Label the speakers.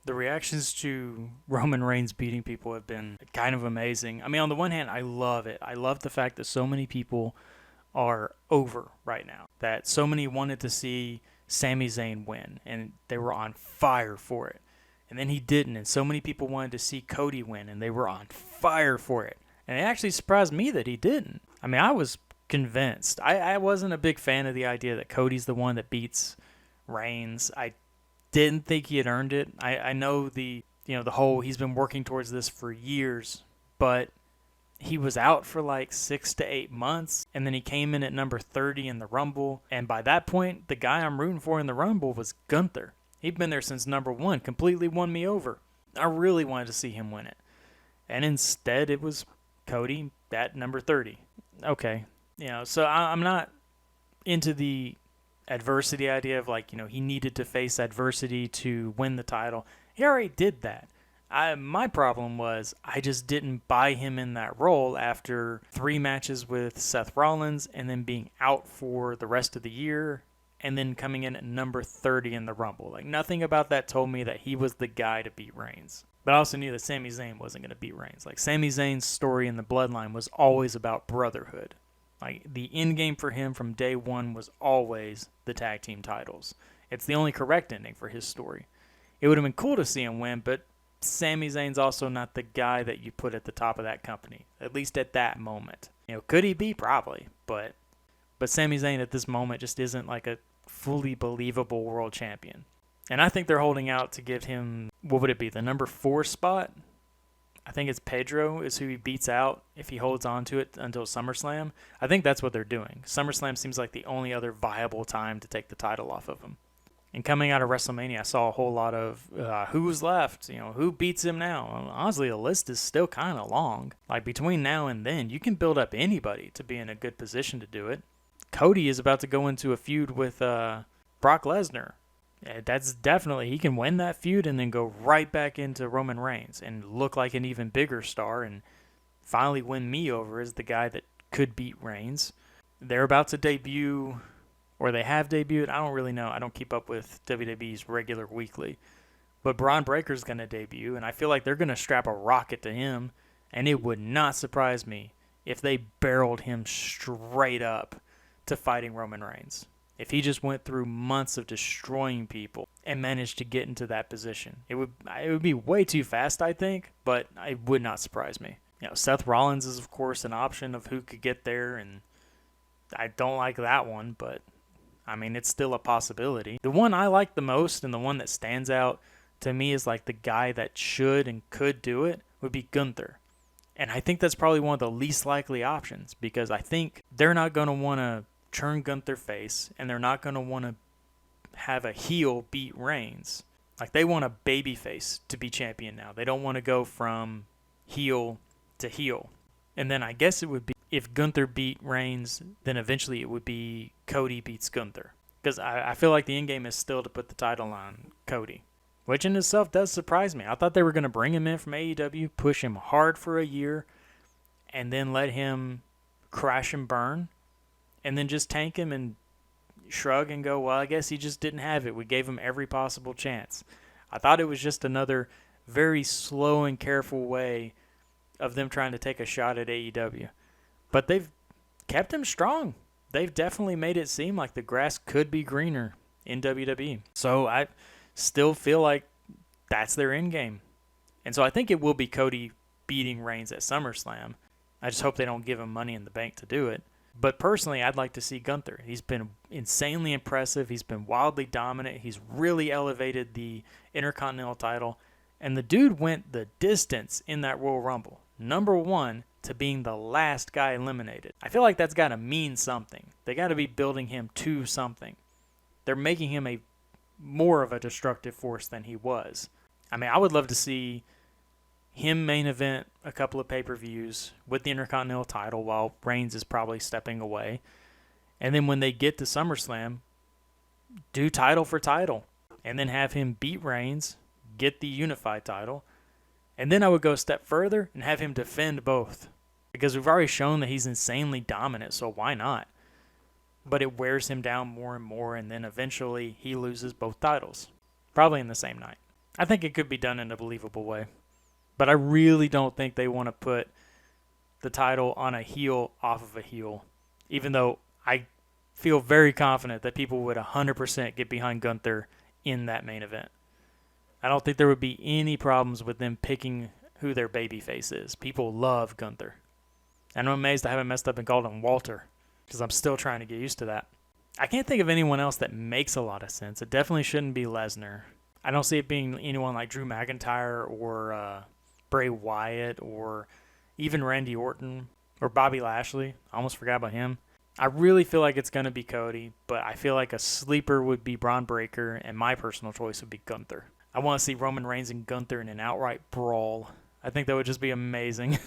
Speaker 1: The reactions to Roman Reigns beating people have been kind of amazing. I mean, on the one hand, I love it. I love the fact that so many people are over right now. That so many wanted to see Sami Zayn win, and they were on fire for it. And then he didn't, and so many people wanted to see Cody win, and they were on fire for it. And it actually surprised me that he didn't. I mean, I was convinced. I wasn't a big fan of the idea that Cody's the one that beats Reigns. I didn't think he had earned it. I know the whole he's been working towards this for years, but he was out for like 6 to 8 months, and then he came in at number 30 in the Rumble, and by that point, the guy I'm rooting for in the Rumble was Gunther. He'd been there since number 1, completely won me over. I really wanted to see him win it. And instead, it was Cody at number 30. Okay. So I'm not into the adversity idea of he needed to face adversity to win the title. He already did that. My problem was I just didn't buy him in that role after 3 matches with Seth Rollins and then being out for the rest of the year and then coming in at number 30 in the Rumble. Nothing about that told me that he was the guy to beat Reigns. But I also knew that Sami Zayn wasn't going to beat Reigns. Sami Zayn's story in the Bloodline was always about brotherhood. The end game for him from day one was always the tag team titles. It's the only correct ending for his story. It would have been cool to see him win, but Sami Zayn's also not the guy that you put at the top of that company, at least at that moment. Could he be? Probably, but Sami Zayn at this moment just isn't a fully believable world champion. And I think they're holding out to give him, what would it be, the number 4 spot? I think it's Pedro is who he beats out if he holds on to it until SummerSlam. I think that's what they're doing. SummerSlam seems like the only other viable time to take the title off of him. And coming out of WrestleMania, I saw a whole lot of who's left, who beats him now. Honestly, the list is still kind of long. Between now and then, you can build up anybody to be in a good position to do it. Cody is about to go into a feud with Brock Lesnar. That's definitely, he can win that feud and then go right back into Roman Reigns and look like an even bigger star and finally win me over as the guy that could beat Reigns. They're about to debut, or they have debuted. I don't really know. I don't keep up with WWE's regular weekly. But Braun Breaker's going to debut, and I feel like they're going to strap a rocket to him, and it would not surprise me if they barreled him straight up to fighting Roman Reigns. If he just went through months of destroying people and managed to get into that position. It would be way too fast, I think, but it would not surprise me. Seth Rollins is, of course, an option of who could get there, and I don't like that one, but I mean, it's still a possibility. The one I like the most and the one that stands out to me is the guy that should and could do it would be Gunther. And I think that's probably one of the least likely options because I think they're not going to want to turn Gunther face, and they're not going to want to have a heel beat Reigns. They want a babyface to be champion now. They don't want to go from heel to heel. And then I guess it would be, if Gunther beat Reigns, then eventually it would be Cody beats Gunther. Because I feel like the end game is still to put the title on Cody, which in itself does surprise me. I thought they were going to bring him in from AEW, push him hard for a year, and then let him crash and burn, and then just tank him and shrug and go, well, I guess he just didn't have it. We gave him every possible chance. I thought it was just another very slow and careful way of them trying to take a shot at AEW. But they've kept him strong. They've definitely made it seem like the grass could be greener in WWE. So I still feel like that's their end game. And so I think it will be Cody beating Reigns at SummerSlam. I just hope they don't give him money in the bank to do it. But personally, I'd like to see Gunther. He's been insanely impressive. He's been wildly dominant. He's really elevated the Intercontinental title. And the dude went the distance in that Royal Rumble. Number 1 to being the last guy eliminated. I feel like that's got to mean something. They got to be building him to something. They're making him more of a destructive force than he was. I mean, I would love to see him main event a couple of pay-per-views with the Intercontinental title while Reigns is probably stepping away. And then when they get to SummerSlam, do title for title. And then have him beat Reigns, get the unified title. And then I would go a step further and have him defend both. Because we've already shown that he's insanely dominant, so why not? But it wears him down more and more, and then eventually he loses both titles. Probably in the same night. I think it could be done in a believable way. But I really don't think they want to put the title on a heel off of a heel, even though I feel very confident that people would 100% get behind Gunther in that main event. I don't think there would be any problems with them picking who their babyface is. People love Gunther. And I'm amazed I haven't messed up and called him Walter, because I'm still trying to get used to that. I can't think of anyone else that makes a lot of sense. It definitely shouldn't be Lesnar. I don't see it being anyone like Drew McIntyre or Bray Wyatt or even Randy Orton or Bobby Lashley. I almost forgot about him. I really feel like it's going to be Cody, but I feel like a sleeper would be Braun Breaker, and my personal choice would be Gunther. I want to see Roman Reigns and Gunther in an outright brawl. I think that would just be amazing.